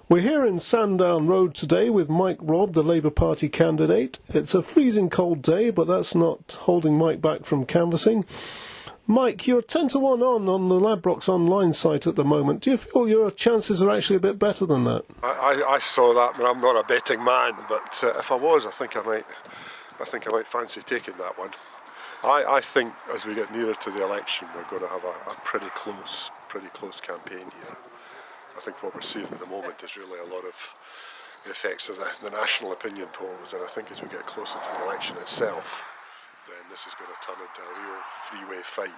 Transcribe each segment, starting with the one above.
We're here in Sandown Road today with Robb, the Labour Party candidate. It's a freezing cold day, but that's not holding Mike back from canvassing. Mike, you're 10 to 1 on the Ladbrokes online site at the moment. Do you feel your chances are actually a bit better than that? I saw that, but I'm not a betting man. But if I was, I think I might fancy taking that one. I think as we get nearer to the election, we're going to have a pretty close campaign here. I think what we're seeing at the moment is really a lot of the effects of the national opinion polls, and I think as we get closer to the election itself, then this is going to turn into a real three-way fight,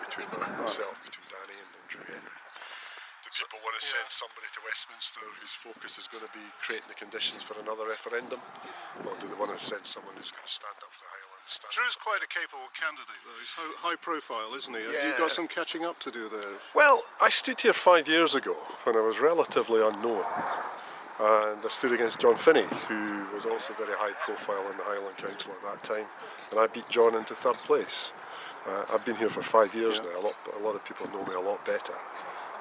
between myself, between Danny and Drew Henry. Do people want to send somebody to Westminster whose focus is going to be creating the conditions for another referendum, or do they want to send someone who's going to stand up for the Highlands? Drew's quite a capable candidate, though. He's high profile, isn't he? Yeah. You've got some catching up to do there. Well, I stood here 5 years ago when I was relatively unknown, and I stood against John Finney, who was also very high profile in the Highland Council at that time, and I beat John into third place. I've been here for 5 years now. A lot of people know me a lot better.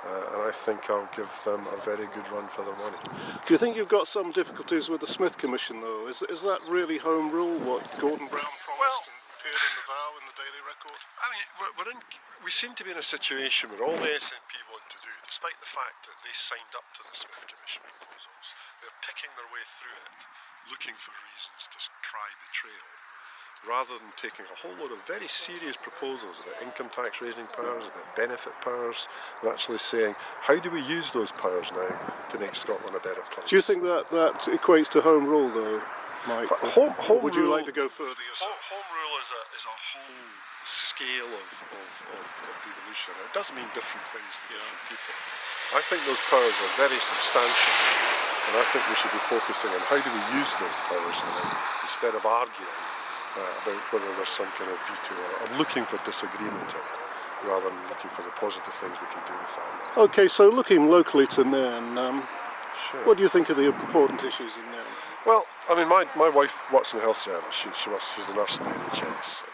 And I think I'll give them a very good run for their money. Do you think you've got some difficulties with the Smith Commission, though? Is that really home rule, what Gordon Brown promised and appeared in the vow in the Daily Record? I mean, we seem to be in a situation where all the SNP want to do, despite the fact that they signed up to the Smith Commission proposals, they're picking their way through it, looking for reasons to cry the trail, rather than taking a whole load of very serious proposals about income tax raising powers, about benefit powers, and actually saying, how do we use those powers now to make Scotland a better place? Do you think that equates to home rule, though, Mike? Would you like to go further yourself? Home rule is a whole scale of devolution. It does mean different things to different people. I think those powers are very substantial, and I think we should be focusing on how do we use those powers now, instead of arguing about whether there's some kind of veto. I'm looking for disagreement in it, rather than looking for the positive things we can do with that. Okay, so looking locally to Nairn, what do you think are the important issues in Nairn? Well, I mean, my wife works in the health service. She's a nurse in the NHS.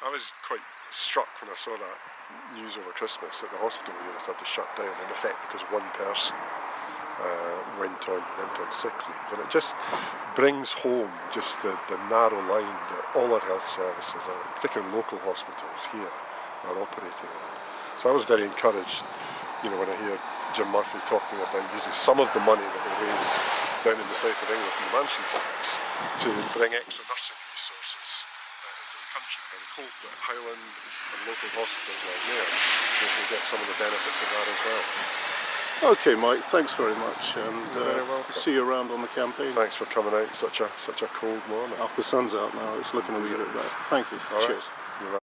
I was quite struck when I saw that news over Christmas that the hospital unit had to shut down, in effect because one person went on sick leave, and it just brings home just the narrow line that all our health services, particularly local hospitals here, are operating on. So I was very encouraged, when I hear Jim Murphy talking about using some of the money that we raise down in the south of England from the mansion tax to bring extra nursing resources into the country. I would hope that Highland and local hospitals like Nairn will get some of the benefits of that as well. Okay, Mike, thanks very much, and see you around on the campaign. Thanks for coming out such a cold morning. The sun's out now, it's looking a wee bit better. Thank you. All Cheers. Right.